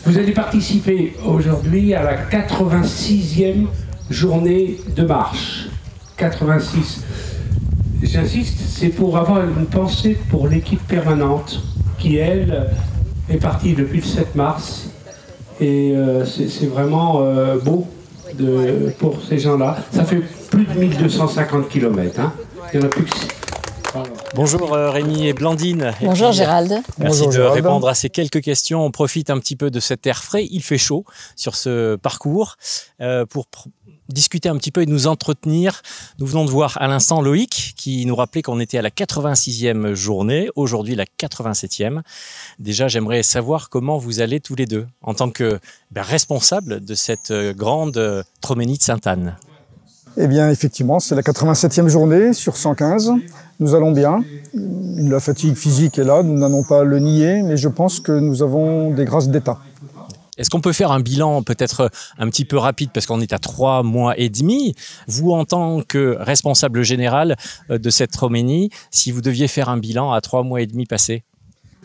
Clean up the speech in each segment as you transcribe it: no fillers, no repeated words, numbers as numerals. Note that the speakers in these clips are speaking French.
Vous allez participer aujourd'hui à la 86e journée de marche. 86. J'insiste, c'est pour avoir une pensée pour l'équipe permanente qui, elle, est partie depuis le 7 mars. Et c'est vraiment beau pour ces gens-là. Ça fait plus de 1250 km. Hein. Il n'y en a plus que... Bonjour Rémi et Blandine. Bonjour Gérald. Merci Bonjour, de Gérald. répondre à ces quelques questions. On profite un petit peu de cet air frais. Il fait chaud sur ce parcours pour discuter un petit peu et nous entretenir. Nous venons de voir à l'instant Loïc qui nous rappelait qu'on était à la 86e journée, aujourd'hui la 87e. Déjà, j'aimerais savoir comment vous allez tous les deux en tant que responsable de cette grande Troménie de Sainte-Anne. Eh bien, effectivement, c'est la 87e journée sur 115. Nous allons bien. La fatigue physique est là, nous n'allons pas le nier, mais je pense que nous avons des grâces d'État. Est-ce qu'on peut faire un bilan peut-être un petit peu rapide parce qu'on est à 3 mois et demi? Vous, en tant que responsable général de cette Troménie, si vous deviez faire un bilan à 3 mois et demi passés?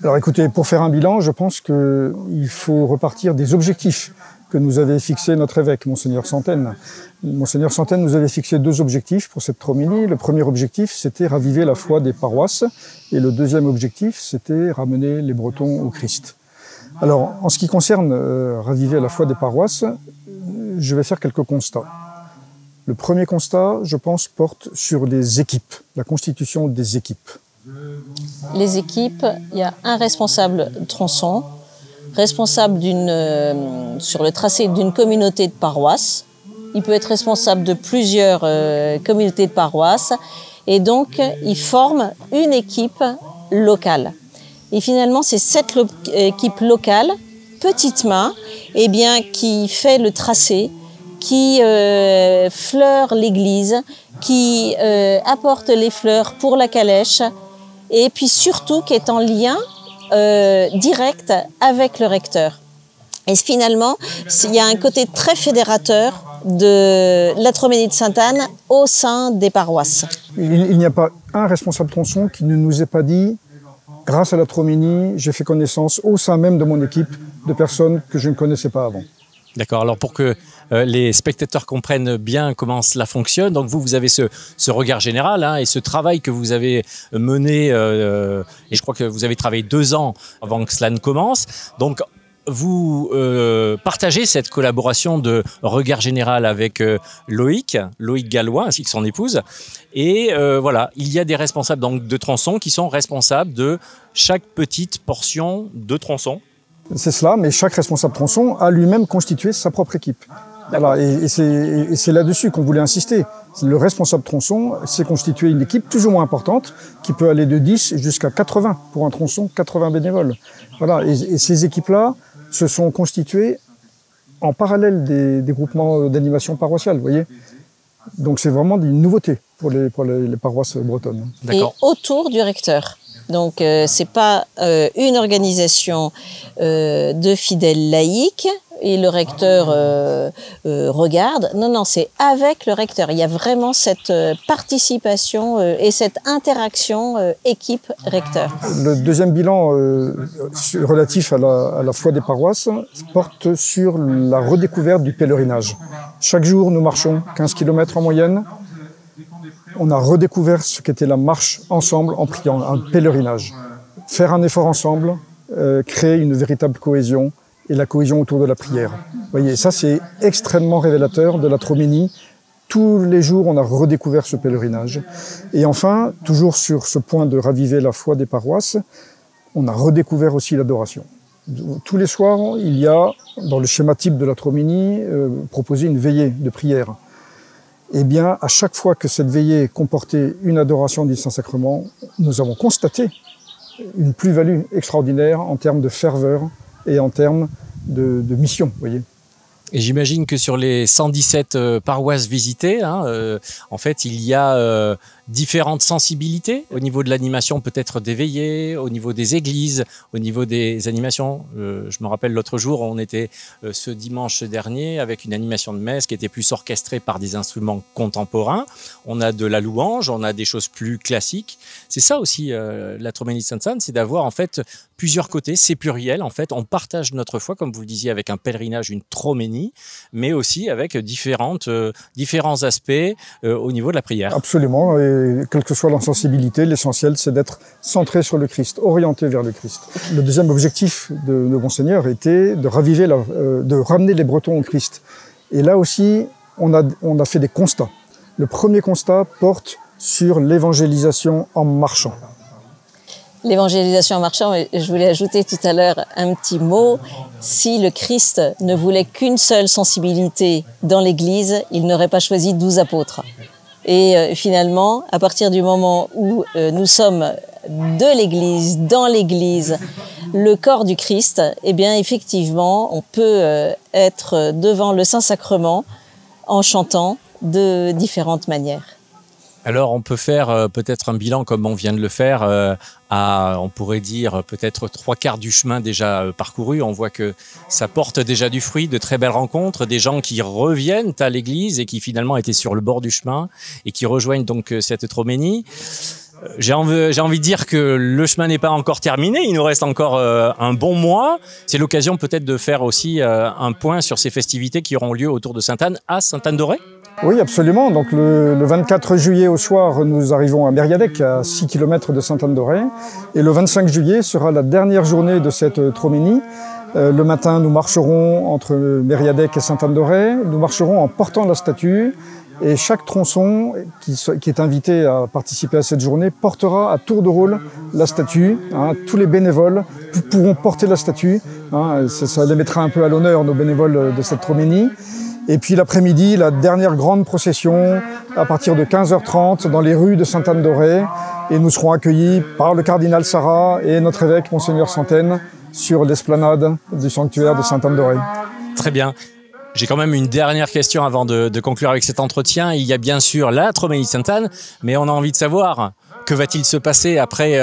Alors écoutez, pour faire un bilan, je pense qu'il faut repartir des objectifs que nous avait fixé notre évêque, Monseigneur Santaine. Monseigneur Santaine nous avait fixé 2 objectifs pour cette Troménie. Le premier objectif, c'était raviver la foi des paroisses. Et le deuxième objectif, c'était ramener les Bretons au Christ. Alors, en ce qui concerne raviver la foi des paroisses, je vais faire quelques constats. Le premier constat, je pense, porte sur les équipes, la constitution des équipes. Les équipes, il y a un responsable tronçon, responsable sur le tracé d'une communauté de paroisses. Il peut être responsable de plusieurs communautés de paroisses. Et donc, il forme une équipe locale. Et finalement, c'est cette équipe locale, petite main, eh bien, qui fait le tracé, qui fleure l'église, qui apporte les fleurs pour la calèche, et puis surtout qui est en lien direct avec le recteur. Et finalement, il y a un côté très fédérateur de la Troménie de Sainte-Anne au sein des paroisses. Il n'y a pas un responsable tronçon qui ne nous ait pas dit « Grâce à la Troménie, j'ai fait connaissance au sein même de mon équipe de personnes que je ne connaissais pas avant. » D'accord, alors pour que les spectateurs comprennent bien comment cela fonctionne, donc vous avez ce regard général et ce travail que vous avez mené, et je crois que vous avez travaillé 2 ans avant que cela ne commence. Donc vous partagez cette collaboration de regard général avec Loïc Gallois ainsi que son épouse. Et voilà, il y a des responsables donc, de tronçons qui sont responsables de chaque petite portion de tronçon. C'est cela, mais chaque responsable tronçon a lui-même constitué sa propre équipe. Voilà, et c'est là-dessus qu'on voulait insister. Le responsable tronçon s'est constitué une équipe plus ou moins importante qui peut aller de 10 jusqu'à 80 pour un tronçon, 80 bénévoles. Voilà, et ces équipes-là se sont constituées en parallèle des groupements d'animation paroissiale, vous voyez. Donc c'est vraiment une nouveauté pour les paroisses bretonnes. Et autour du recteur. Donc c'est pas une organisation de fidèles laïcs et le recteur regarde. Non, non, c'est avec le recteur. Il y a vraiment cette participation et cette interaction équipe-recteur. Le deuxième bilan relatif à la foi des paroisses porte sur la redécouverte du pèlerinage. Chaque jour, nous marchons 15 km en moyenne. On a redécouvert ce qu'était la marche ensemble en priant, un pèlerinage. Faire un effort ensemble, créer une véritable cohésion et la cohésion autour de la prière. Vous voyez, ça c'est extrêmement révélateur de la Troménie. Tous les jours, on a redécouvert ce pèlerinage. Et enfin, toujours sur ce point de raviver la foi des paroisses, on a redécouvert aussi l'adoration. Tous les soirs, il y a, dans le schéma type de la Troménie, proposé une veillée de prière. Eh bien, à chaque fois que cette veillée comportait une adoration du Saint-Sacrement, nous avons constaté une plus-value extraordinaire en termes de ferveur et en termes de mission, vous voyez. Et j'imagine que sur les 117 paroisses visitées, en fait, il y a différentes sensibilités au niveau de l'animation, peut-être des veillées, au niveau des églises, au niveau des animations. Je me rappelle l'autre jour, on était ce dimanche dernier avec une animation de messe qui était plus orchestrée par des instruments contemporains. On a de la louange, on a des choses plus classiques. C'est ça aussi la Troménie Sainte-Saëns, c'est d'avoir en fait plusieurs côtés, c'est pluriel en fait. On partage notre foi, comme vous le disiez, avec un pèlerinage, une troménie, mais aussi avec différents aspects au niveau de la prière. Absolument, et quelle que soit la sensibilité, l'essentiel c'est d'être centré sur le Christ, orienté vers le Christ. Le deuxième objectif de Monseigneur était de raviver, de ramener les Bretons au Christ. Et là aussi, on a fait des constats. Le premier constat porte sur l'évangélisation en marchant. L'évangélisation en marchant, je voulais ajouter tout à l'heure un petit mot. Si le Christ ne voulait qu'une seule sensibilité dans l'Église, il n'aurait pas choisi 12 apôtres. Et finalement, à partir du moment où nous sommes de l'Église, dans l'Église, le corps du Christ, eh bien effectivement, on peut être devant le Saint-Sacrement en chantant de différentes manières. Alors, on peut faire peut-être un bilan comme on vient de le faire on pourrait dire peut-être 3/4 du chemin déjà parcouru. On voit que ça porte déjà du fruit, de très belles rencontres, des gens qui reviennent à l'église et qui finalement étaient sur le bord du chemin et qui rejoignent donc cette troménie. J'ai envie de dire que le chemin n'est pas encore terminé, il nous reste encore un bon mois. C'est l'occasion peut-être de faire aussi un point sur ces festivités qui auront lieu autour de Sainte-Anne à Sainte-Anne-d'Auray. Oui, absolument. Donc le 24 juillet au soir, nous arrivons à Mériadec, à 6 km de Sainte-Anne-d'Auray. Et le 25 juillet sera la dernière journée de cette troménie. Le matin, nous marcherons entre Mériadec et Sainte-Anne-d'Auray. Nous marcherons en portant la statue. Et chaque tronçon qui est invité à participer à cette journée portera à tour de rôle la statue. Tous les bénévoles pourront porter la statue. Ça les mettra un peu à l'honneur, nos bénévoles de cette troménie. Et puis l'après-midi, la dernière grande procession à partir de 15h30 dans les rues de Sainte-Anne-d'Auray. Et nous serons accueillis par le cardinal Sarrat et notre évêque, Monseigneur Santaine, sur l'esplanade du sanctuaire de Sainte-Anne-d'Auray. Très bien. J'ai quand même une dernière question avant de conclure avec cet entretien. Il y a bien sûr la Troménie de Sainte-Anne, mais on a envie de savoir que va-t-il se passer après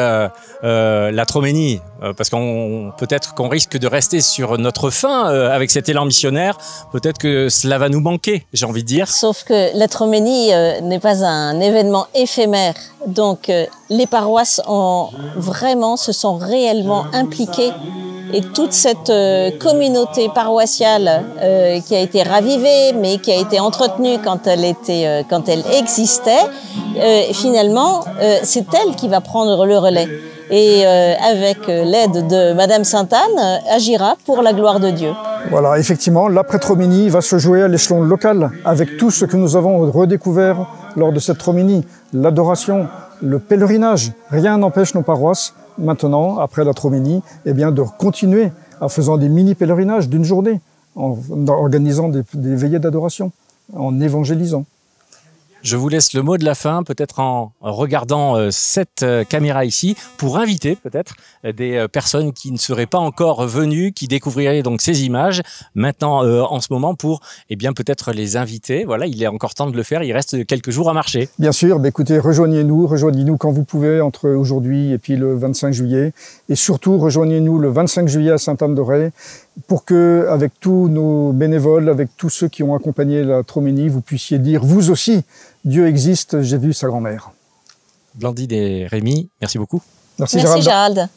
la Troménie, parce peut-être qu'on risque de rester sur notre faim avec cet élan missionnaire. Peut-être que cela va nous manquer, j'ai envie de dire. Sauf que la Troménie n'est pas un événement éphémère. Donc les paroisses se sont réellement impliquées. Et toute cette communauté paroissiale qui a été ravivée, mais qui a été entretenue quand elle existait, finalement, c'est elle qui va prendre le relais. Et avec l'aide de Madame Sainte-Anne, agira pour la gloire de Dieu. Voilà, effectivement, l'après-troménie va se jouer à l'échelon local, avec tout ce que nous avons redécouvert lors de cette troménie, l'adoration, le pèlerinage. Rien n'empêche nos paroisses maintenant, après la troménie, eh bien, de continuer en faisant des mini-pèlerinages d'une journée, en organisant des veillées d'adoration, en évangélisant. Je vous laisse le mot de la fin, peut-être en regardant cette caméra ici, pour inviter peut-être des personnes qui ne seraient pas encore venues, qui découvriraient donc ces images maintenant en ce moment pour peut-être les inviter. Voilà, il est encore temps de le faire, il reste quelques jours à marcher. Bien sûr, écoutez, rejoignez-nous quand vous pouvez entre aujourd'hui et puis le 25 juillet. Et surtout, rejoignez-nous le 25 juillet à Sainte-Anne-d'Auray pour que, avec tous nos bénévoles, avec tous ceux qui ont accompagné la troménie, vous puissiez dire, vous aussi, Dieu existe, j'ai vu sa grand-mère. Blandine et Rémi, merci beaucoup. Merci Gérald.